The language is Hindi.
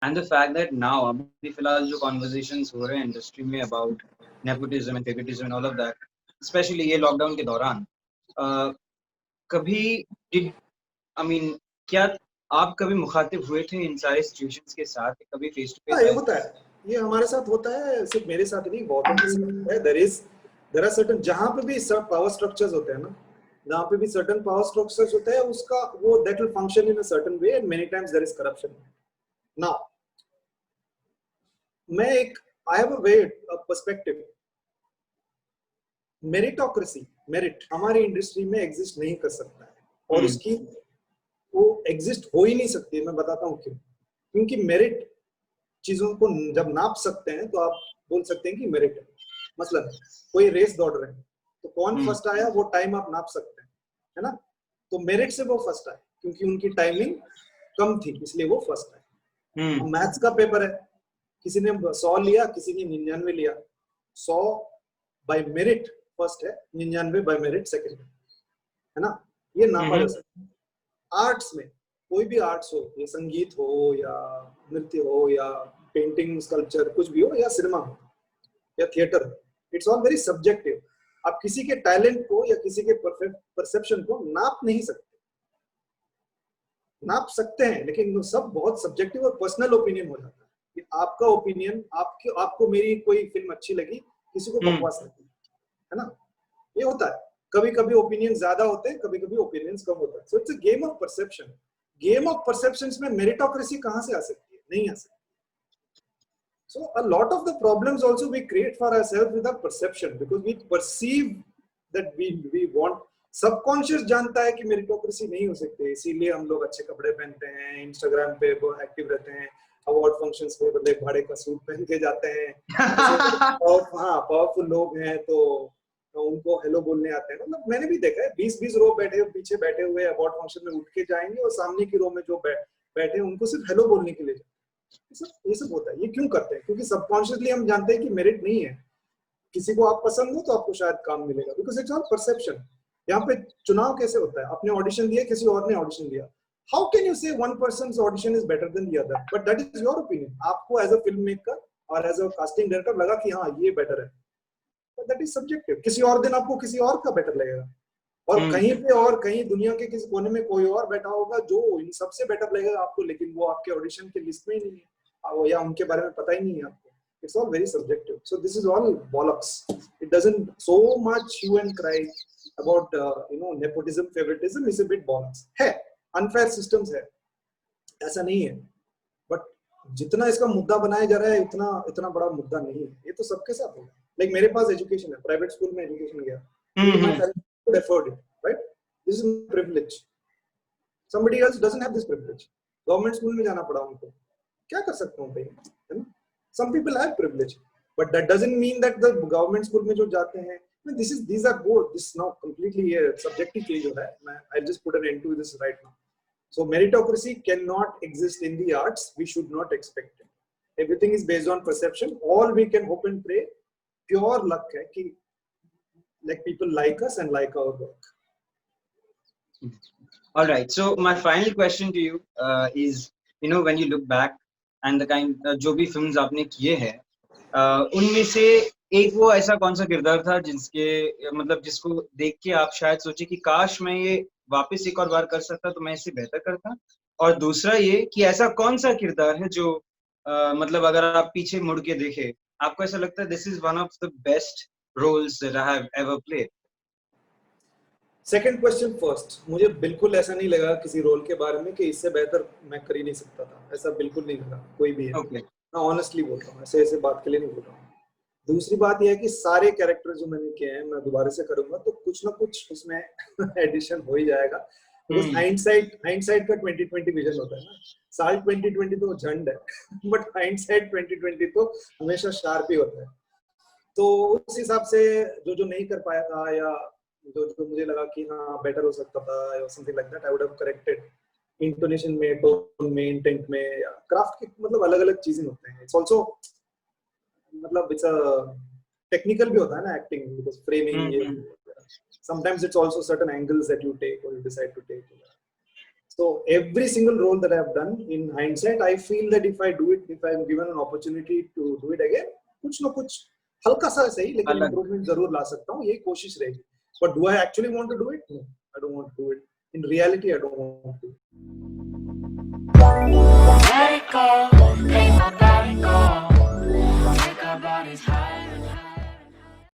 And the fact that now अभी फिलहाल जो कॉन्वर्सेशंस हो रहे हैं इंडस्ट्री में about nepotism and favouritism and all of that, specially ये लॉकडाउन के दौरान, कभी डिड आई मीन क्या आप कभी मुखातिब हुए थे इन सारे सिचुएशंस के साथ, कभी फेस टू हाँ, फेस ये आए? होता है, ये हमारे साथ होता है, सिर्फ मेरे साथ नहीं, बहुतों के साथ है। देयर आर सर्टेन, जहाँ पे भी सब पावर स्ट्रक्चर्स होते हैं ना, जहाँ पे भी सर्टेन पावर स्ट्रक्चर्स होते हैं, उसका वो that will function in a certain way and many times there is corruption. Now मैं एक I have a way perspective. Meritocracy, merit हमारी इंडस्ट्री में एग्जिस्ट नहीं कर सकता है, और उसकी वो एग्जिस्ट हो ही नहीं सकती। मैं बताता हूँ क्यों। क्योंकि मेरिट चीजों को जब नाप सकते हैं तो आप बोल सकते हैं कि मेरिट है। मतलब कोई रेस दौड़ रहे हैं तो कौन फर्स्ट आया वो टाइम आप नाप सकते हैं, है ना। तो मेरिट से वो फर्स्ट आए क्योंकि उनकी टाइमिंग कम थी, इसलिए वो फर्स्ट आए। अब मैथ्स का पेपर है, किसी ने 100 लिया, किसी ने 99 लिया। 100 बाय मेरिट फर्स्ट है, 99 बाय मेरिट सेकंड है ना। ये नापा जा सकता है। आर्ट्स में कोई भी आर्ट्स हो, या संगीत हो या नृत्य हो या पेंटिंग स्कल्पचर कुछ भी हो, या सिनेमा हो या थिएटर हो, इट्स ऑल वेरी सब्जेक्टिव। आप किसी के टैलेंट को या किसी के परसेप्शन को नाप नहीं सकते। नाप सकते हैं लेकिन वो सब बहुत सब्जेक्टिव और पर्सनल ओपिनियन हो जाता है कि आपका ओपिनियन, आपको मेरी कोई फिल्म अच्छी लगी, किसी को बकवास लगी, है ना। ये होता है, कभी कभी ओपिनियन ज्यादा होते हैं, कभी कभी ओपिनियंस कम होता है। So it's a game of perception. Game of perceptions में मेरिटोक्रेसी कहां से आ सकती है? नहीं आ सकती। So a lot of the problems also we create for ourselves with our perception, because we perceive that we want. Subconscious जानता है कि मेरिटोक्रेसी नहीं हो सकती, इसीलिए हम लोग अच्छे कपड़े पहनते हैं, इंस्टाग्राम पे एक्टिव रहते हैं, अवार्ड फंक्शंस पे बड़े भाड़े का सूट पहन के जाते हैं। और हाँ, पावरफुल लोग हैं तो उनको हेलो बोलने आते हैं। मतलब मैंने भी देखा है 20-20 रो पीछे बैठे हुए अवार्ड फंक्शन में उठ के जाएंगे, और सामने की रो में जो बैठे हैं उनको सिर्फ हेलो बोलने के लिए। ये सब होता है। ये क्यों करते हैं? क्योंकि सबकॉन्शियसली हम जानते हैं कि मेरिट नहीं है। किसी को आप पसंद हो तो आपको शायद काम मिलेगा, बिकॉज इट्स ऑल परसेप्शन। यहाँ पे चुनाव कैसे होता है? आपने ऑडिशन दिया, किसी और ने ऑडिशन दिया, हाउ कैन यू से one persons audition is better than the other? But that is your opinion. आपको एज अ फिल्म मेकर और एज अ कास्टिंग डायरेक्टर लगा कि हाँ ये बेटर है, बट दैट इज सब्जेक्टिव। किसी और दिन आपको किसी और का बेटर लगेगा, और कहीं पे और कहीं दुनिया के किसी कोने में कोई और बैठा होगा जो इन सबसे बेटर लगेगा आपको, लेकिन वो आपके ऑडिशन के लिस्ट में ही नहीं है, या उनके बारे में पता ही नहीं है आपको। It's all very subjective. So this is all bollocks. It doesn't so much hue and cry about nepotism, favoritism is a bit bollocks. है, unfair systems है, ऐसा नहीं है, but जितना इसका मुद्दा बनाया जा रहा है इतना बड़ा मुद्दा नहीं है। ये तो सबके साथ होगा। Like मेरे पास एजुकेशन है, प्राइवेट स्कूल में एजुकेशन गया, my parents could afford it, right? This is my privilege. Somebody else doesn't have this privilege. Government school में जाना पड़ा उनको, क्या कर सकता हूँ भाई, है ना। Some people have privilege, but that doesn't mean that the government school में जो जाते हैं, these are both, this now completely subjective change हो रहा है। I'll just put an end to this right now. So meritocracy cannot exist in the arts. We should not expect it. Everything is based on perception. All we can hope and pray, pure luck है कि like people like us and like our work. All right. So my final question to you is, when you look back and the kind जो भी फिल्म्स आपने किए हैं, उनमें से एक वो ऐसा कौन सा किरदार था जिसको देख के आप शायद सोचे कि काश मैं ये वापस एक और बार कर सकता तो मैं इससे बेहतर करता। और दूसरा ये कि ऐसा कौन सा किरदार है जो अगर आप पीछे मुड़ के देखे आपको ऐसा लगता है this is one of the best roles that I have ever played. Second question first, मुझे बिल्कुल ऐसा नहीं लगा किसी रोल के बारे में कि इससे बेहतर मैं कर ही नहीं सकता था, ऐसा बिल्कुल नहीं लगा कोई भी है। मैं ऑनेस्टली बोल रहा हूँ, ऐसे बात के लिए नहीं बोल रहा हूँ। दूसरी बात यह है कि सारे कैरेक्टर जो मैंने किए हैं मैं दोबारा से करूंगा तो कुछ ना कुछ उसमें एडिशन हो ही जाएगा, बिकॉज हाइंडसाइट का 2020 विजन होता है ना। साल 2020 तो झंड है बट हाइंडसाइट 2020 तो हमेशा शार्प ही होता है। तो उस हिसाब से जो नहीं कर पाया था, या जो मुझे लगा कि हाँ बेटर हो सकता था, या something like that, I would have corrected. Intonation में, टोन में, इंटेंट में, या क्राफ्ट के मतलब अलग-अलग चीजें होते हैं। इट्स आल्सो मतलब इट्स अ टेक्निकल भी होता है ना acting, because framing, sometimes it's also certain angles that you take और you decide to take. So every single role that I've done, in hindsight, I feel that if I do it, if I'm given an opportunity to do it again, कुछ ना कुछ हल्का सा सही लेकिन improvement जरूर ला सकता हूँ, यही कोशिश रहेगी. But do I actually want to do it? No, I don't want to do it. In reality, I don't want to.